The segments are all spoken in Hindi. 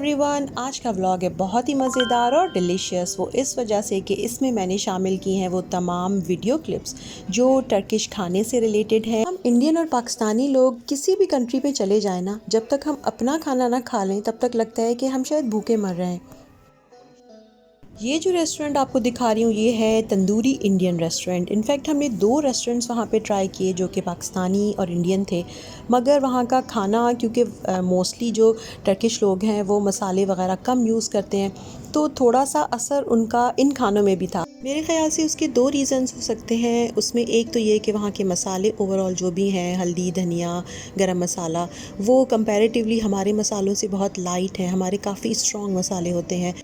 एवरीवन, आज का व्लॉग है बहुत ही मज़ेदार और डिलीशियस। वो इस वजह से कि इसमें मैंने शामिल की हैं वो तमाम वीडियो क्लिप्स जो टर्किश खाने से रिलेटेड हैं। हम इंडियन और पाकिस्तानी लोग किसी भी कंट्री पे चले जाएं ना, जब तक हम अपना खाना ना खा लें तब तक लगता है कि हम शायद भूखे मर रहे हैं। ये जो रेस्टोरेंट आपको दिखा रही हूँ ये है तंदूरी इंडियन रेस्टोरेंट। इनफैक्ट हमने दो रेस्टोरेंट्स वहाँ पे ट्राई किए जो कि पाकिस्तानी और इंडियन थे, मगर वहाँ का खाना क्योंकि मोस्टली जो टर्किश लोग हैं वो मसाले वगैरह कम यूज़ करते हैं, तो थोड़ा सा असर उनका इन खानों में भी था। मेरे ख्याल से उसके दो रीज़न्स हो सकते हैं। उसमें एक तो ये कि वहाँ के मसाले ओवरऑल जो भी हैं, हल्दी, धनिया, गरम मसाला, वो कंपैरेटिवली हमारे मसालों से बहुत लाइट हैं। हमारे काफ़ी स्ट्रॉन्ग मसाले होते हैं।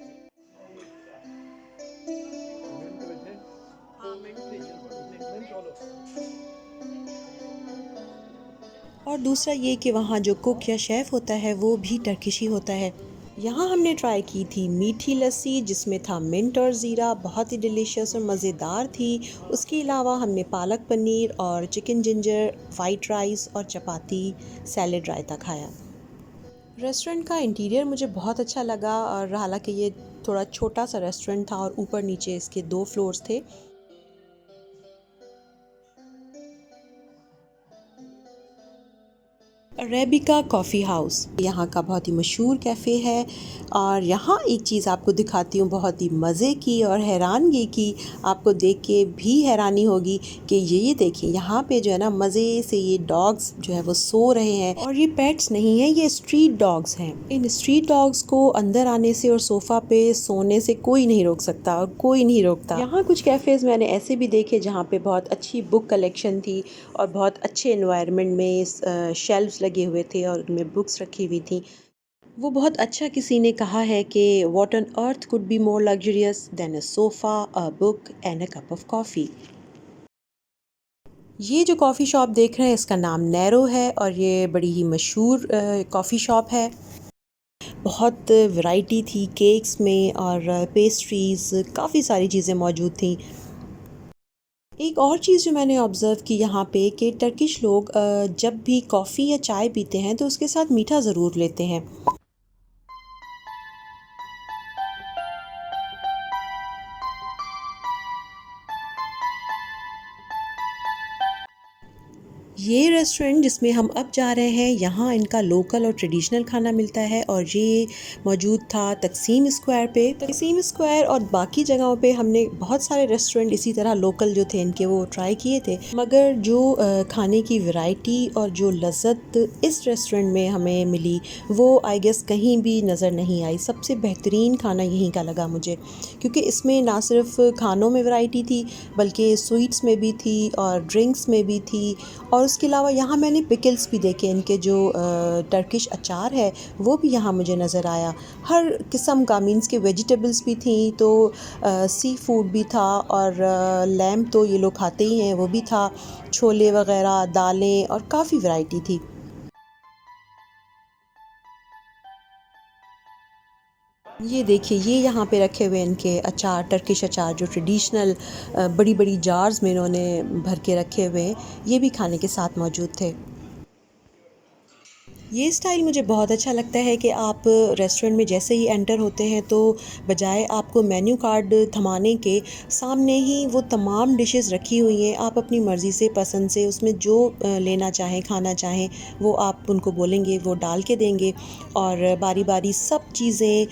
और दूसरा ये कि वहाँ जो कुक या शेफ़ होता है वो भी टर्किश ही होता है। यहाँ हमने ट्राई की थी मीठी लस्सी जिसमें था मिंट और ज़ीरा, बहुत ही डिलीशियस और मज़ेदार थी। उसके अलावा हमने पालक पनीर और चिकन जिंजर, वाइट राइस और चपाती, सैलेड, रायता खाया। रेस्टोरेंट का इंटीरियर मुझे बहुत अच्छा लगा, और हालांकि ये थोड़ा छोटा सा रेस्टोरेंट था और ऊपर नीचे इसके दो फ्लोर्स थे। अरेबिका कॉफ़ी हाउस यहाँ का बहुत ही मशहूर कैफ़े है। और यहाँ एक चीज़ आपको दिखाती हूँ बहुत ही मज़े की और हैरानगी की, आपको देख के भी हैरानी होगी कि ये देखिए यहाँ पे जो है ना मज़े से ये डॉग्स जो है वो सो रहे हैं। और ये पेट्स नहीं है, ये स्ट्रीट डॉग्स हैं। इन स्ट्रीट डॉग्स को अंदर आने से और सोफ़ा पे सोने से कोई नहीं रोक सकता और कोई नहीं रोकता। यहाँ कुछ कैफ़ेज़ मैंने ऐसे भी देखे जहाँ पे बहुत अच्छी बुक कलेक्शन थी और बहुत अच्छे एनवायरनमेंट में शेल्व्स लगे हुए थे और उनमें बुक्स रखी हुई थी। वो बहुत अच्छा किसी ने कहा है कि what on earth could be more luxurious than a sofa, a book and a cup of coffee. ये जो कॉफ़ी शॉप देख रहे हैं इसका नाम नैरो है और ये बड़ी ही मशहूर कॉफ़ी शॉप है। बहुत वैरायटी थी केक्स में और पेस्ट्रीज़, काफ़ी सारी चीज़ें मौजूद थी। एक और चीज़ जो मैंने ऑब्ज़र्व की यहाँ पे कि टर्किश लोग जब भी कॉफ़ी या चाय पीते हैं तो उसके साथ मीठा ज़रूर लेते हैं। ये रेस्टोरेंट जिसमें हम अब जा रहे हैं, यहाँ इनका लोकल और ट्रेडिशनल खाना मिलता है और ये मौजूद था तकसीम स्क्वायर पे। तकसीम स्क्वायर और बाकी जगहों पे हमने बहुत सारे रेस्टोरेंट इसी तरह लोकल जो थे इनके वो ट्राई किए थे, मगर जो खाने की वैरायटी और जो लज़्ज़त इस रेस्टोरेंट में हमें मिली वो आई गेस कहीं भी नज़र नहीं आई। सबसे बेहतरीन खाना यहीं का लगा मुझे, क्योंकि इसमें ना सिर्फ खानों में वैरायटी थी बल्कि स्वीट्स में भी थी और ड्रिंक्स में भी थी। और उसके अलावा यहाँ मैंने पिकल्स भी देखे, इनके जो टर्किश अचार है वो भी यहाँ मुझे नज़र आया। हर किस्म का मीन्स के वेजिटेबल्स भी थी, तो सी फूड भी था और लैम्प तो ये लोग खाते ही हैं वो भी था, छोले वग़ैरह, दालें और काफ़ी वैरायटी थी। ये देखिए ये यहाँ पे रखे हुए इनके अचार, टर्किश अचार जो ट्रेडिशनल बड़ी बड़ी जार्स में इन्होंने भर के रखे हुए हैं, ये भी खाने के साथ मौजूद थे। ये स्टाइल मुझे बहुत अच्छा लगता है कि आप रेस्टोरेंट में जैसे ही एंटर होते हैं तो बजाय आपको मेन्यू कार्ड थमाने के सामने ही वो तमाम डिशेस रखी हुई हैं। आप अपनी मर्ज़ी से, पसंद से उसमें जो लेना चाहें, खाना चाहें, वो आप उनको बोलेंगे वो डाल के देंगे। और बारी बारी सब चीज़ें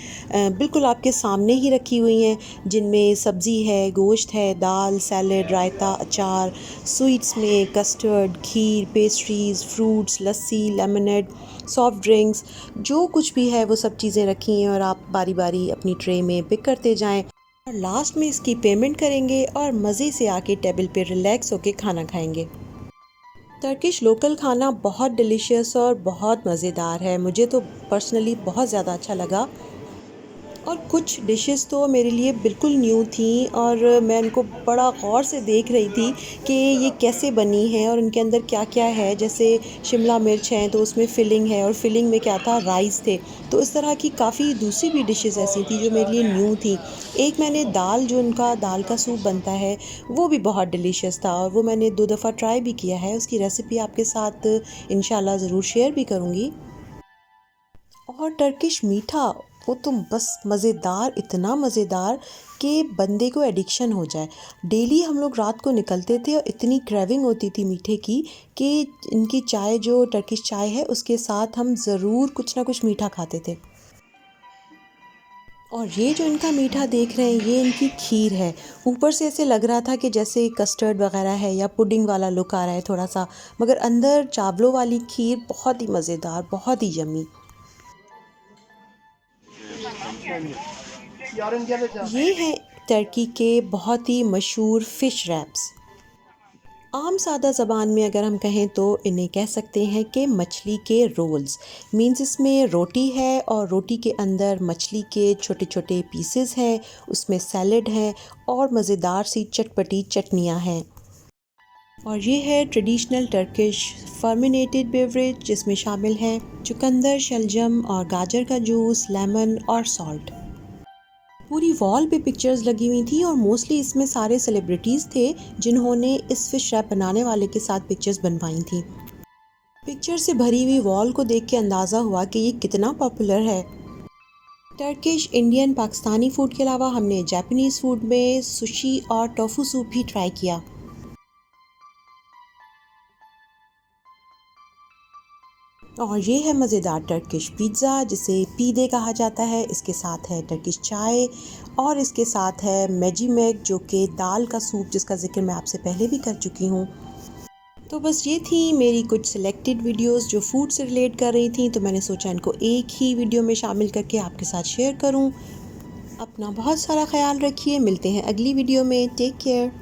बिल्कुल आपके सामने ही रखी हुई हैं, जिनमें सब्ज़ी है, गोश्त है, दाल, सैलड, रायता, अचार, स्वीट्स में कस्टर्ड, खीर, पेस्ट्रीज़, फ्रूट्स, लस्सी, लेमनेड, सॉफ्ट ड्रिंक्स, जो कुछ भी है वो सब चीज़ें रखी हैं और आप बारी बारी अपनी ट्रे में पिक करते जाएं और लास्ट में इसकी पेमेंट करेंगे और मज़े से आके टेबल पे रिलैक्स होके खाना खाएंगे। टर्किश लोकल खाना बहुत डिलीशियस और बहुत मज़ेदार है, मुझे तो पर्सनली बहुत ज़्यादा अच्छा लगा। और कुछ डिशेस तो मेरे लिए बिल्कुल न्यू थी और मैं इनको बड़ा गौर से देख रही थी कि ये कैसे बनी है और इनके अंदर क्या क्या है। जैसे शिमला मिर्च है तो उसमें फिलिंग है और फिलिंग में क्या था, राइस थे। तो इस तरह की काफ़ी दूसरी भी डिशेस ऐसी थी जो मेरे लिए न्यू थी। एक मैंने दाल, जो इनका दाल का सूप बनता है, वो भी बहुत डिलीशियस था और वो मैंने 2 दफ़ा ट्राई भी किया है। उसकी रेसिपी आपके साथ इंशाल्लाह ज़रूर शेयर भी करूँगी। और टर्किश मीठा, वो तो बस मज़ेदार, इतना मज़ेदार कि बंदे को एडिक्शन हो जाए। डेली हम लोग रात को निकलते थे और इतनी क्रेविंग होती थी मीठे की कि इनकी चाय, जो टर्किश चाय है, उसके साथ हम ज़रूर कुछ ना कुछ मीठा खाते थे। और ये जो इनका मीठा देख रहे हैं, ये इनकी खीर है। ऊपर से ऐसे लग रहा था कि जैसे कस्टर्ड वगैरह है या पुडिंग वाला लुक आ रहा है थोड़ा सा, मगर अंदर चावलों वाली खीर बहुत ही मज़ेदार, बहुत ही यम्मी। ये हैं टर्की के बहुत ही मशहूर फ़िश रैप्स। आम सादा ज़बान में अगर हम कहें तो इन्हें कह सकते हैं कि मछली के रोल्स। मीन्स इसमें रोटी है और रोटी के अंदर मछली के छोटे छोटे पीसेस हैं, उसमें सैलड है और मज़ेदार सी चटपटी चटनियाँ हैं। और ये है ट्रेडिशनल टर्किश फर्मिनेटेड बेवरेज, जिसमें शामिल हैं चुकंदर, शलजम और गाजर का जूस, लेमन और सॉल्ट। पूरी वॉल पे पिक्चर्स लगी हुई थी और मोस्टली इसमें सारे सेलिब्रिटीज़ थे जिन्होंने इस फिश रैप बनाने वाले के साथ पिक्चर्स बनवाई थी। पिक्चर से भरी हुई वॉल को देख के अंदाज़ा हुआ कि ये कितना पॉपुलर है। टर्किश, इंडियन, पाकिस्तानी फूड के अलावा हमने जापानीज़ फूड में सुशी और टोफू सूप भी ट्राई किया। और ये है मज़ेदार टर्किश पिज़्ज़ा, जिसे पीदे कहा जाता है। इसके साथ है टर्किश चाय और इसके साथ है मैजीमेक, जो कि दाल का सूप, जिसका ज़िक्र मैं आपसे पहले भी कर चुकी हूँ। तो बस ये थी मेरी कुछ सिलेक्टेड वीडियोस जो फूड से रिलेट कर रही थी, तो मैंने सोचा इनको एक ही वीडियो में शामिल करके आपके साथ शेयर करूँ। अपना बहुत सारा ख्याल रखिए, मिलते हैं अगली वीडियो में। Take care.